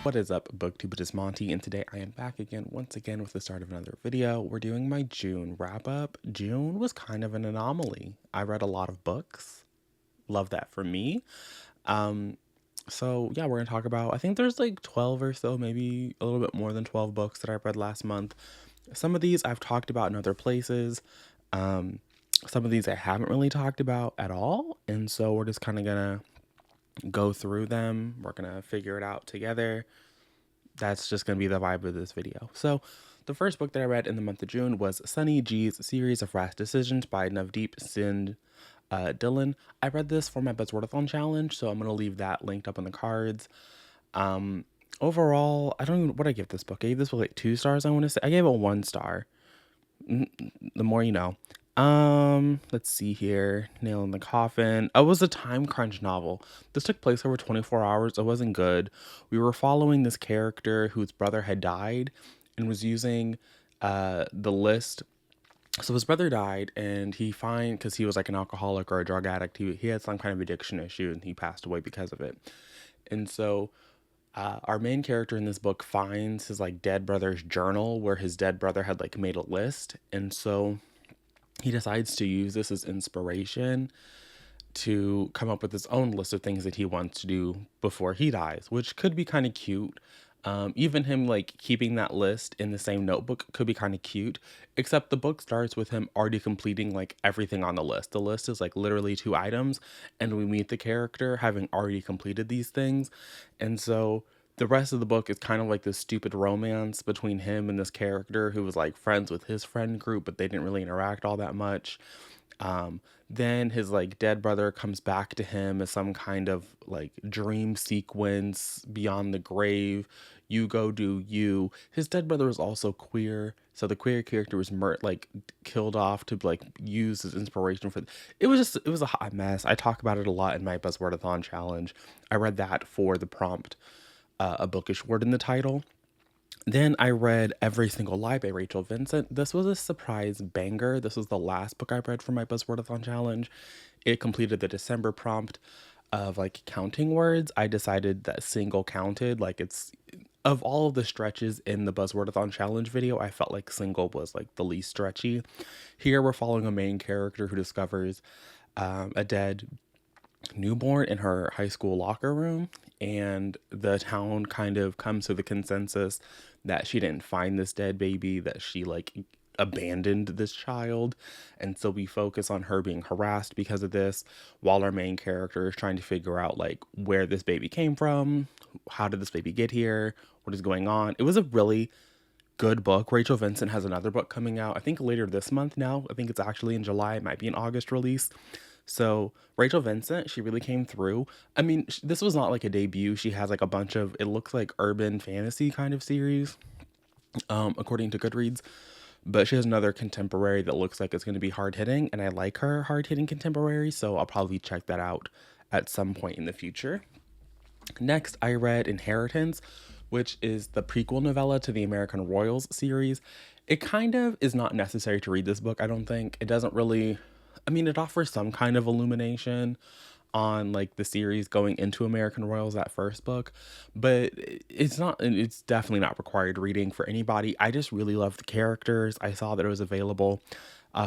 What is up, booktube? It is Monty, and today I am back again, once again, with the start of another video. We're doing my June wrap-up. June was kind of an anomaly. I read a lot of books. Love that for me. So yeah, we're gonna talk about, I think there's like 12 or so, maybe a little bit more than 12 books that I read last month. Some of these I've talked about in other places. Um, some of these I haven't really talked about at all, and so we're just kind of gonna go through them. We're gonna figure it out together. That's just going to be the vibe of this video. So the first book that I read in the month of June was Sunny G's Series of Rash Decisions by Navdeep Singh Dylan. I read this for my Buzzwordathon challenge, so I'm going to leave that linked up in the cards. Overall, I don't even, what I give this book. I gave this book like 2 stars, I want to say. I gave it 1 star. The more you know. Let's see here. Nail in the Coffin. It was a time crunch novel. This took place over 24 hours. It wasn't good. We were following this character whose brother had died and was using the list. So his brother died, and because he was like an alcoholic or a drug addict, he had some kind of addiction issue, and he passed away because of it. And so our main character in this book finds his like dead brother's journal where his dead brother had like made a list. And so he decides to use this as inspiration to come up with his own list of things that he wants to do before he dies, which could be kind of cute. Even him like keeping that list in the same notebook could be kind of cute, except the book starts with him already completing like everything on the list. The list is like literally 2 items, and we meet the character having already completed these things. And so the rest of the book is kind of like this stupid romance between him and this character who was like friends with his friend group, but they didn't really interact all that much. Then his like dead brother comes back to him as some kind of like dream sequence beyond the grave. You go do you. His dead brother was also queer, so the queer character was killed off to like use as inspiration for. It was a hot mess. I talk about it a lot in my Buzzwordathon challenge. I read that for the prompt, a bookish word in the title. Then I read Every Single Lie by Rachel Vincent. This was a surprise banger. This was the last book I read for my Buzzwordathon challenge. It completed the December prompt of like counting words. I decided that single counted. Like it's of all of the stretches in the Buzzwordathon challenge video, I felt like single was like the least stretchy. Here we're following a main character who discovers a dead newborn in her high school locker room, and the town kind of comes to the consensus that she didn't find this dead baby, that she like abandoned this child. And so we focus on her being harassed because of this, while our main character is trying to figure out like where this baby came from, how did this baby get here, what is going on. It was a really good book. Rachel Vincent has another book coming out, I think later this month now. I think it's actually in July. It might be an August release. So Rachel Vincent, she really came through. I mean, this was not like a debut. She has like a bunch of, it looks like urban fantasy kind of series, according to Goodreads. But she has another contemporary that looks like it's going to be hard hitting, and I like her hard hitting contemporary, so I'll probably check that out at some point in the future. Next, I read Inheritance, which is the prequel novella to the American Royals series. It kind of is not necessary to read this book, I don't think. It doesn't really, I mean, it offers some kind of illumination on like the series going into American Royals, that first book, but it's definitely not required reading for anybody. I just really love the characters. I saw that it was available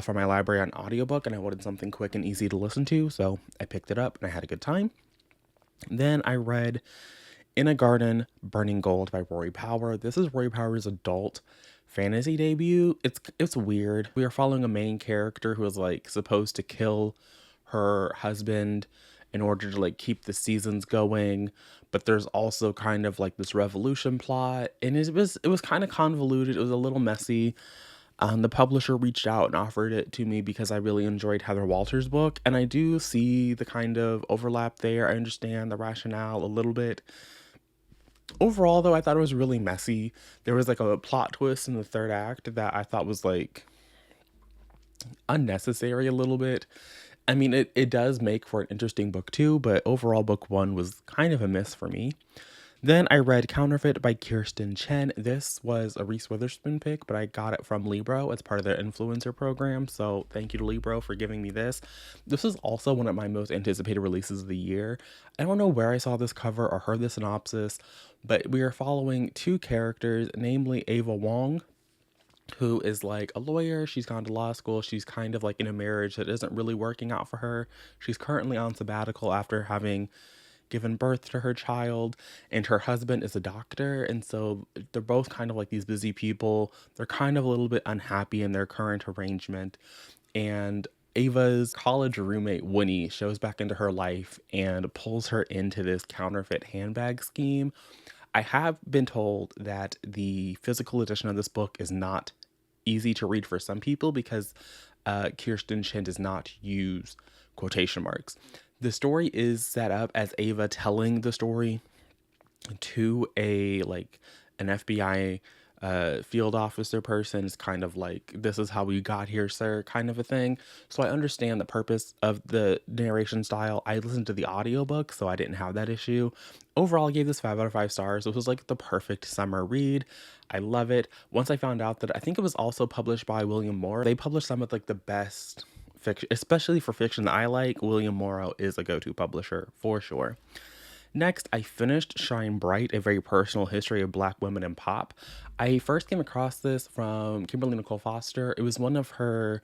for my library on audiobook, and I wanted something quick and easy to listen to, so I picked it up and I had a good time. Then I read In a Garden, Burning Gold by Rory Power. This is Rory Power's adult fantasy debut. It's weird. We are following a main character who is like supposed to kill her husband in order to like keep the seasons going, but there's also kind of like this revolution plot, and it was kind of convoluted. It was a little messy. The publisher reached out and offered it to me because I really enjoyed Heather Walters' book, and I do see the kind of overlap there. I understand the rationale a little bit. Overall, though, I thought it was really messy. There was like a plot twist in the 3rd act that I thought was like unnecessary a little bit. I mean, it does make for an interesting book too, but overall book 1 was kind of a miss for me. Then I read Counterfeit by Kirsten Chen. This was a Reese Witherspoon pick, but I got it from Libro as part of their influencer program. So thank you to Libro for giving me this. This is also one of my most anticipated releases of the year. I don't know where I saw this cover or heard the synopsis, but we are following two characters, namely Ava Wong, who is like a lawyer. She's gone to law school. She's kind of like in a marriage that isn't really working out for her. She's currently on sabbatical after having given birth to her child, and her husband is a doctor. And so they're both kind of like these busy people. They're kind of a little bit unhappy in their current arrangement. And Ava's college roommate, Winnie, shows back into her life and pulls her into this counterfeit handbag scheme. I have been told that the physical edition of this book is not easy to read for some people because Kirsten Chen does not use quotation marks. The story is set up as Ava telling the story to a like an FBI field officer person. Is kind of like, this is how we got here, sir, kind of a thing. So I understand the purpose of the narration style. I listened to the audiobook, so I didn't have that issue. Overall, I gave this 5 out of 5 stars. It was like the perfect summer read. I love it. Once I found out that I think it was also published by William Morrow, they published some of like the best fiction, especially for fiction that I like. William Morrow is a go-to publisher for sure. Next, I finished Shine Bright, a very personal history of Black women in pop. I first came across this from Kimberly Nicole Foster. It was one of her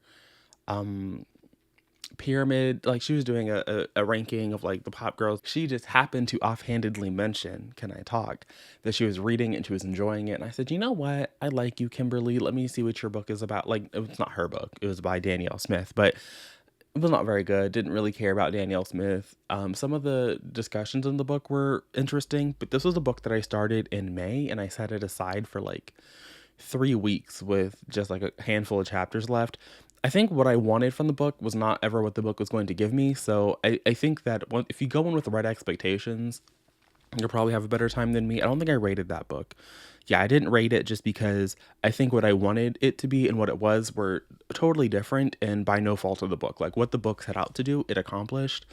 pyramid, like she was doing a ranking of like the pop girls. She just happened to offhandedly mention Can I Talk, that she was reading it and she was enjoying it. And I said, you know what, I like you, Kimberly, let me see what your book is about. Like, it's not her book, it was by Danielle Smith, but it was not very good. Didn't really care about Danielle Smith. Some of the discussions in the book were interesting, but this was a book that I started in May and I set it aside for like 3 weeks with just like a handful of chapters left. I think what I wanted from the book was not ever what the book was going to give me. So I think that if you go in with the right expectations, you'll probably have a better time than me. I don't think I rated that book. Yeah, I didn't rate it just because I think what I wanted it to be and what it was were totally different and by no fault of the book. Like what the book set out to do, it accomplished.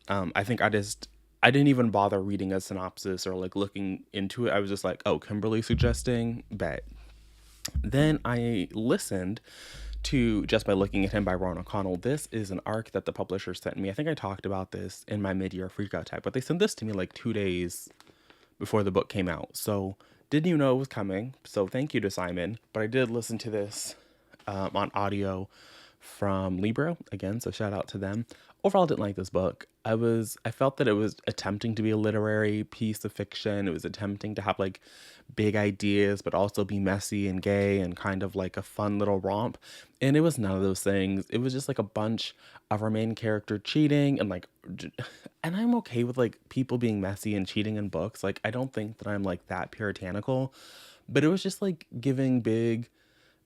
I think I didn't even bother reading a synopsis or like looking into it. I was just like, oh, Kimberly suggesting, bet. Then I listened to Just by Looking at Him by Ron O'Connell. This is an arc that the publisher sent me. I think I talked about this in my mid-year freakout type, but they sent this to me like 2 days before the book came out. So didn't even know it was coming. So thank you to Simon. But I did listen to this on audio from Libro again, so shout out to them. Overall, I didn't like this book. I felt that it was attempting to be a literary piece of fiction. It was attempting to have like big ideas, but also be messy and gay and kind of like a fun little romp. And it was none of those things. It was just like a bunch of our main character cheating and like, and I'm okay with like people being messy and cheating in books. Like, I don't think that I'm like that puritanical, but it was just like giving big,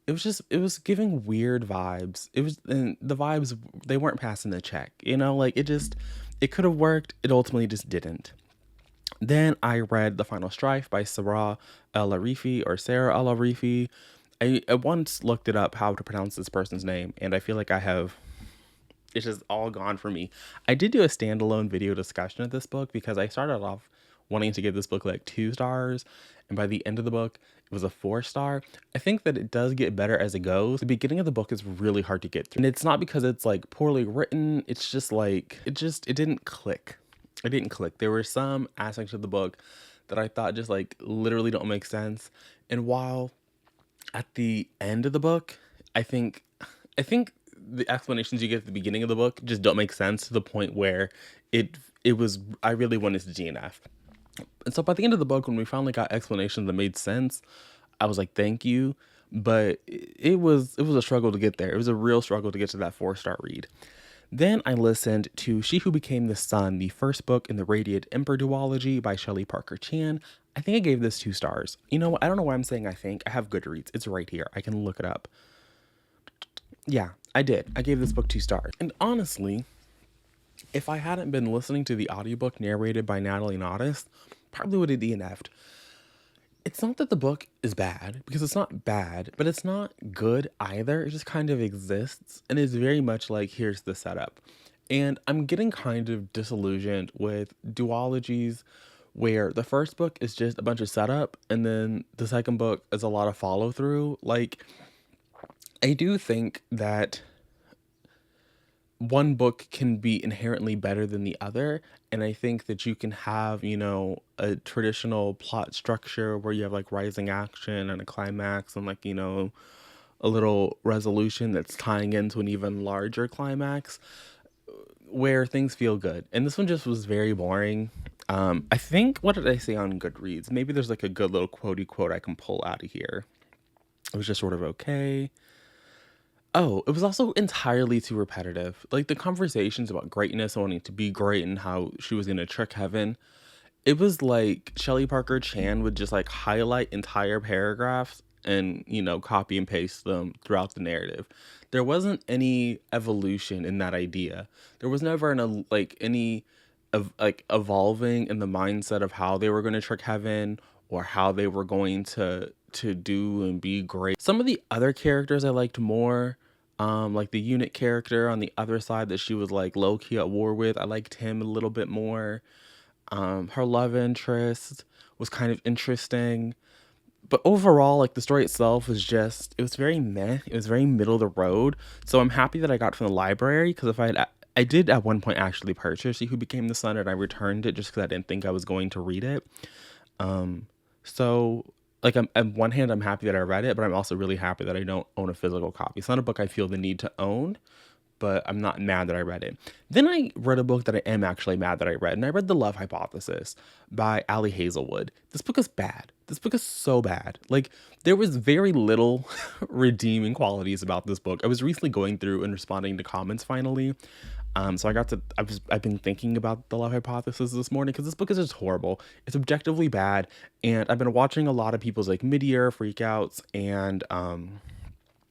it was giving weird vibes. It was, and the vibes, they weren't passing the check, you know, like it could have worked. It ultimately just didn't. Then I read The Final Strife by Sarah El-Arifi or Sarah El-Arifi. I once looked it up how to pronounce this person's name, and I feel like it's just all gone for me. I did do a standalone video discussion of this book because I started off wanting to give this book like 2 stars, and by the end of the book, it was a 4-star. I think that it does get better as it goes. The beginning of the book is really hard to get through, and it's not because it's like poorly written. It's just like it didn't click. It didn't click. There were some aspects of the book that I thought just like literally don't make sense. And while at the end of the book, I think the explanations you get at the beginning of the book just don't make sense to the point where it was, I really wanted to DNF. And so by the end of the book, when we finally got explanations that made sense, I was like, thank you. But it was a struggle to get there. It was a real struggle to get to that 4-star read. Then I listened to She Who Became the Sun, the first book in the Radiant Emperor duology by Shelley Parker Chan. I think I gave this 2 stars. You know what? I don't know why I'm saying I think. I have Goodreads. It's right here. I can look it up. Yeah, I did. I gave this book 2 stars. And honestly, if I hadn't been listening to the audiobook narrated by Natalie Naudus, probably would have DNF'd. It's not that the book is bad, because it's not bad, but it's not good either. It just kind of exists, and it's very much like, here's the setup. And I'm getting kind of disillusioned with duologies where the first book is just a bunch of setup and then the second book is a lot of follow through. Like, I do think that one book can be inherently better than the other. And I think that you can have, a traditional plot structure where you have like rising action and a climax and like, a little resolution that's tying into an even larger climax where things feel good. And this one just was very boring. I think, what did I say on Goodreads? Maybe there's like a good little quotey quote I can pull out of here. It was just sort of okay. Oh, it was also entirely too repetitive. Like the conversations about greatness and wanting to be great and how she was gonna trick heaven. It was like Shelley Parker Chan would just like highlight entire paragraphs and, copy and paste them throughout the narrative. There wasn't any evolution in that idea. There was never any of like evolving in the mindset of how they were going to trick heaven or how they were going to do and be great. Some of the other characters I liked more, like the unit character on the other side that she was like low key at war with. I liked him a little bit more. Her love interest was kind of interesting. But overall, like the story itself was just, it was very meh. It was very middle of the road. So I'm happy that I got it from the library because if I did at one point actually purchase Who Became the Sun and I returned it just because I didn't think I was going to read it. So like on one hand, I'm happy that I read it, but I'm also really happy that I don't own a physical copy. It's not a book I feel the need to own, but I'm not mad that I read it. Then I read a book that I am actually mad that I read, and I read The Love Hypothesis by Ali Hazelwood. This book is bad. This book is so bad. Like, there was very little redeeming qualities about this book. I was recently going through and responding to comments finally. So I've been thinking about The Love Hypothesis this morning because this book is just horrible. It's objectively bad, and I've been watching a lot of people's like mid-year freakouts and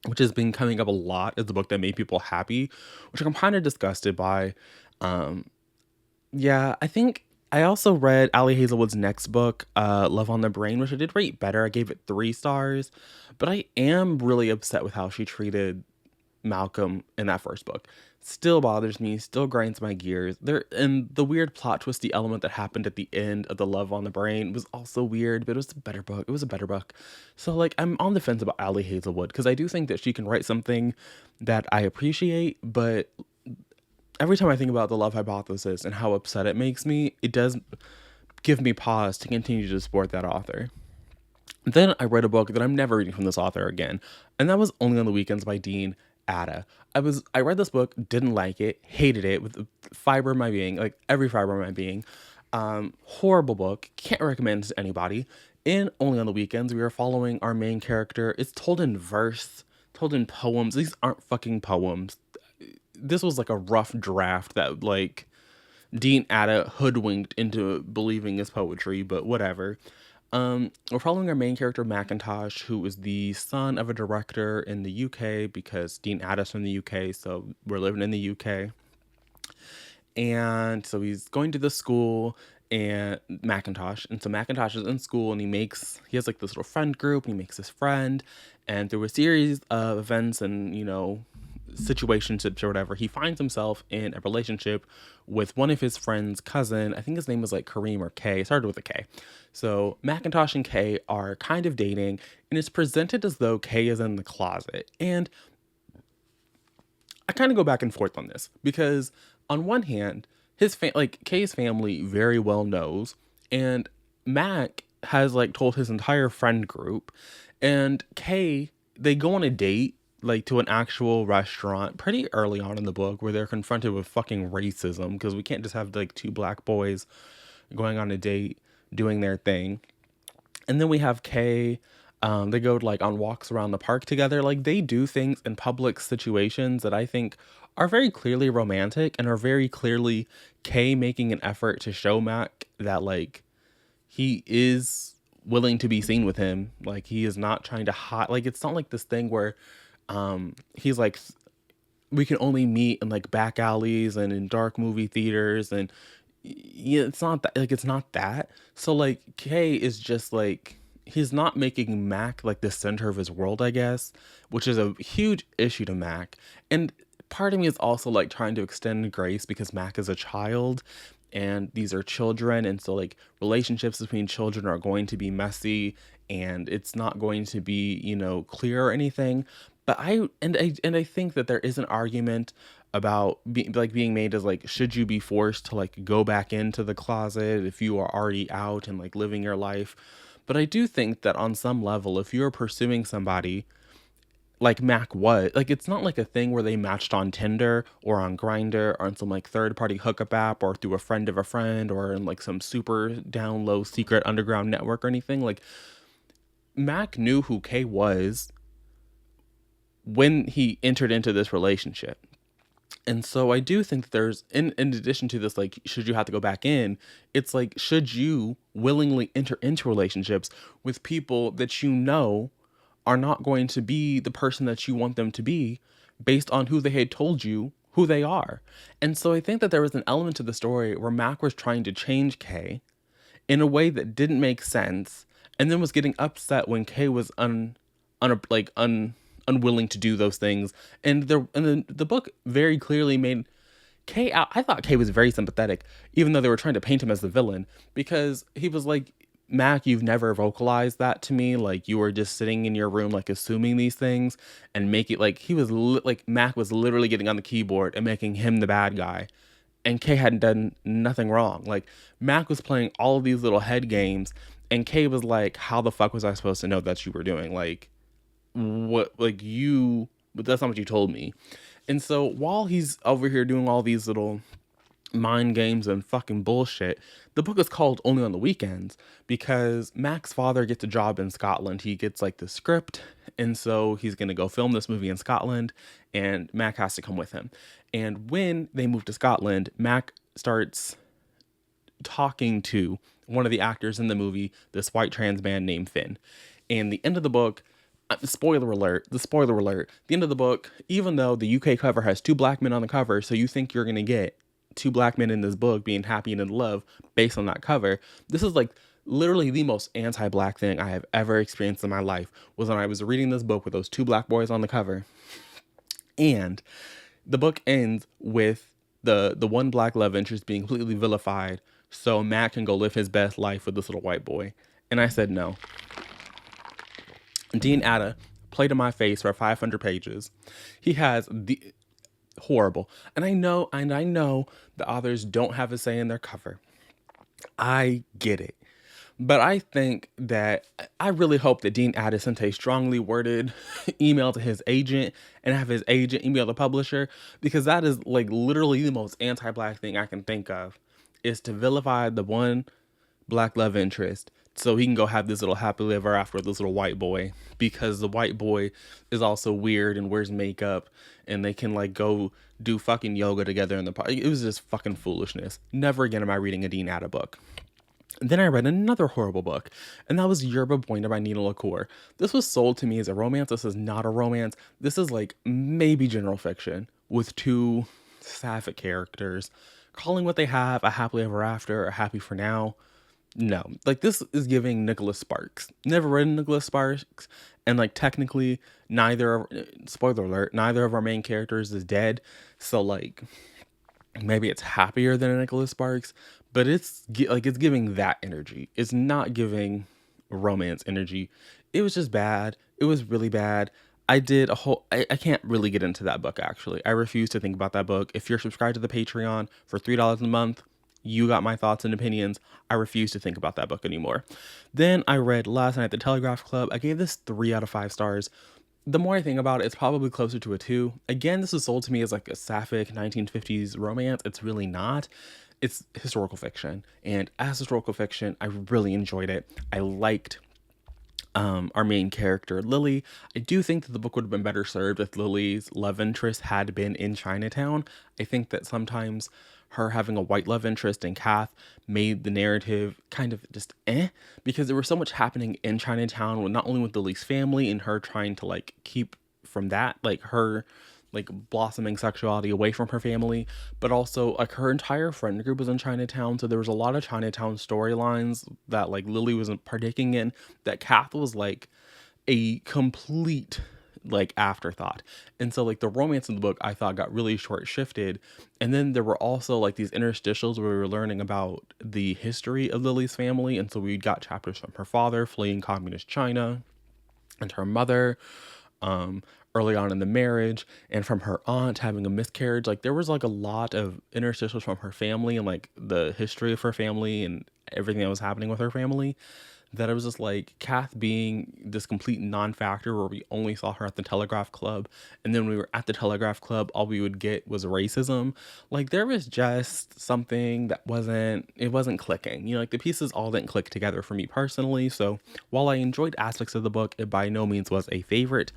which has been coming up a lot as the book that made people happy, which I'm kind of disgusted by. Yeah, I think I also read Ali Hazelwood's next book, Love on the Brain, which I did rate better. I gave it 3 stars, but I am really upset with how she treated Malcolm in that first book. Still bothers me, still grinds my gears. And the weird plot twisty element that happened at the end of the Love on the Brain was also weird, but it was a better book. It was a better book. So like I'm on the fence about Ali Hazelwood because I do think that she can write something that I appreciate, but every time I think about the Love Hypothesis and how upset it makes me, it does give me pause to continue to support that author. Then I read a book that I'm never reading from this author again, and that was Only on the Weekends by Dean Ada. I read this book, didn't like it, hated it with the fiber of my being, like every fiber of my being. Horrible book, can't recommend it to anybody. In Only on the Weekends, we are following our main character. It's told in verse, told in poems. These aren't fucking poems. This was like a rough draft that like Dean Ada hoodwinked into believing is poetry, but whatever. We're following our main character, Macintosh, who is the son of a director in the UK because Dean Ada's from the UK, so we're living in the UK. And so he's going to the school and Macintosh. And so Macintosh is in school and he has like this little friend group and he makes this friend. And through a series of events and, situationships or whatever, he finds himself in a relationship with one of his friend's cousin. I think his name was like Kareem or Kay. It started with a K. So Macintosh and Kay are kind of dating, and it's presented as though Kay is in the closet. And I kind of go back and forth on this because on one hand, Kay's family very well knows, and Mac has like told his entire friend group, and Kay, they go on a date like to an actual restaurant pretty early on in the book where they're confronted with fucking racism because we can't just have like two black boys going on a date doing their thing. And then we have Kay. They go like on walks around the park together. Like they do things in public situations that I think are very clearly romantic and are very clearly Kay making an effort to show Mac that like he is willing to be seen with him. Like he is not trying to hide. Like it's not like this thing where he's like, we can only meet in like back alleys and in dark movie theaters, and yeah, it's not that. Like it's not that. So like Kay is just like, he's not making Mac like the center of his world, I guess, which is a huge issue to Mac. And part of me is also like trying to extend grace because Mac is a child, and these are children, and so like relationships between children are going to be messy, and it's not going to be, clear or anything. But I think that there is an argument about being made as like, should you be forced to like go back into the closet if you are already out and like living your life? But I do think that on some level, if you're pursuing somebody like Mac was, like, it's not like a thing where they matched on Tinder or on Grindr or on some like third party hookup app or through a friend of a friend or in like some super down low secret underground network or anything. Like, Mac knew who Kay was when he entered into this relationship. And so I do think that there's, in addition to this, like, should you have to go back in, it's like, should you willingly enter into relationships with people that you know are not going to be the person that you want them to be based on who they had told you who they are? And so I think that there was an element to the story where Mac was trying to change Kay in a way that didn't make sense, and then was getting upset when Kay was unwilling to do those things. And the book very clearly made Kay out. I thought Kay was very sympathetic, even though they were trying to paint him as the villain, because he was like, Mac, you've never vocalized that to me. Like, you were just sitting in your room, like, assuming these things and make it like like Mac was literally getting on the keyboard and making him the bad guy. And Kay hadn't done nothing wrong. Like, Mac was playing all of these little head games, and Kay was like, how the fuck was I supposed to know that you were doing? Like, what, like, but that's not what you told me. And so while he's over here doing all these little mind games and fucking bullshit, the book is called Only on the Weekends because Mac's father gets a job in Scotland. He gets like the script, and so he's gonna go film this movie in Scotland, and Mac has to come with him. And when they move to Scotland, Mac starts talking to one of the actors in the movie, this white trans man named Finn. And the end of the book, spoiler alert, the end of the book, even though the UK cover has two black men on the cover, so you think you're going to get two black men in this book being happy and in love based on that cover, this is like literally the most anti-black thing I have ever experienced in my life, was when I was reading this book with those two black boys on the cover. And the book ends with the one black love interest being completely vilified so Matt can go live his best life with this little white boy. And I said no. Dean Atta played in my face for 500 pages. He has the horrible. And I know the authors don't have a say in their cover. I get it. But I think that I really hope that Dean Addis sent a strongly worded email to his agent and have his agent email the publisher, because that is like literally the most anti-black thing I can think of, is to vilify the one black love interest so he can go have this little happily ever after with this little white boy, because the white boy is also weird and wears makeup and they can like go do fucking yoga together in the park. It was just fucking foolishness. Never again am I reading a Dean Atta book. Then I read another horrible book, and that was Yerba Buena by Nina LaCour. This was sold to me as a romance. This is not a romance. This is like maybe general fiction with two sapphic characters calling what they have a happily ever after, or happy for now. No, like, this is giving Nicholas Sparks. Never read Nicholas Sparks, and like technically spoiler alert, neither of our main characters is dead. So like, maybe it's happier than a Nicholas Sparks, but it's giving that energy. It's not giving romance energy. It was just bad. It was really bad. I can't really get into that book, actually. I refuse to think about that book. If you're subscribed to the Patreon for $3 a month, you got my thoughts and opinions. I refuse to think about that book anymore. Then I read last night at the Telegraph Club. I gave this 3 out of 5 stars. The more I think about it, it's probably closer to a 2. Again, this was sold to me as like a sapphic 1950s romance. It's really not. It's historical fiction. And as historical fiction, I really enjoyed it. I liked our main character, Lily. I do think that the book would have been better served if Lily's love interest had been in Chinatown. I think that sometimes her having a white love interest in Kath made the narrative kind of just because there was so much happening in Chinatown, with not only with Lily's family and her trying to like keep from that, like her like blossoming sexuality away from her family, but also like her entire friend group was in Chinatown. So there was a lot of Chinatown storylines that like Lily wasn't partaking in, that Kath was like a complete like afterthought. And so like the romance in the book I thought got really short shifted. And then there were also like these interstitials where we were learning about the history of Lily's family. And so we got chapters from her father fleeing communist China and her mother um early on in the marriage, and from her aunt having a miscarriage. Like there was like a lot of interstitials from her family and like the history of her family and everything that was happening with her family, that I was just like, Kath being this complete non-factor where we only saw her at the Telegraph Club, and then when we were at the Telegraph Club all we would get was racism. Like there was just something that wasn't clicking, you know, like the pieces all didn't click together for me personally. So while I enjoyed aspects of the book, it by no means was a favorite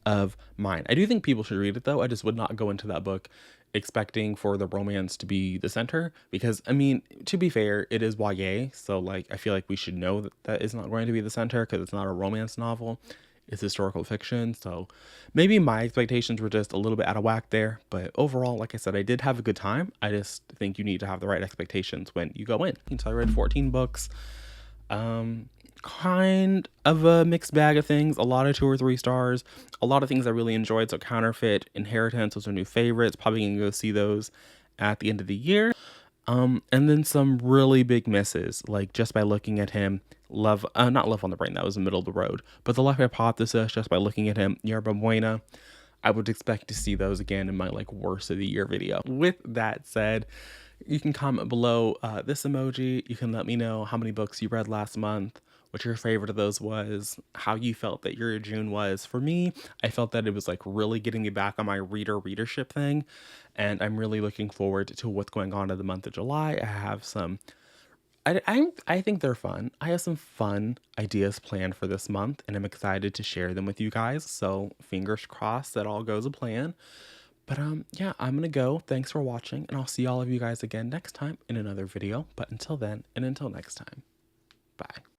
of mine. I do think people should read it though. I just would not go into that book expecting for the romance to be the center, because I mean, to be fair, it is YA, so like I feel like we should know that that is not going to be the center because it's not a romance novel. It's historical fiction. So maybe my expectations were just a little bit out of whack there, but overall, like I said, I did have a good time. I just think you need to have the right expectations when you go in. So I read 14 books. Kind of a mixed bag of things. A lot of 2 or 3 stars. A lot of things I really enjoyed. So Counterfeit, Inheritance, those are new favorites. Probably gonna go see those at the end of the year. And then some really big misses, like Just by Looking at Him, not Love on the Brain, that was the middle of the road, but The Life Hypothesis, Just by Looking at Him, Yerba Buena. I would expect to see those again in my like worst of the year video. With that said, you can comment below this emoji. You can let me know how many books you read last month, what your favorite of those was, how you felt that your June was. For me, I felt that it was like really getting me back on my readership thing, and I'm really looking forward to what's going on in the month of July. I have some I think they're fun. I have some fun ideas planned for this month, and I'm excited to share them with you guys. So fingers crossed that all goes a plan. But yeah, I'm gonna go. Thanks for watching, and I'll see all of you guys again next time in another video. But until then, and until next time, bye.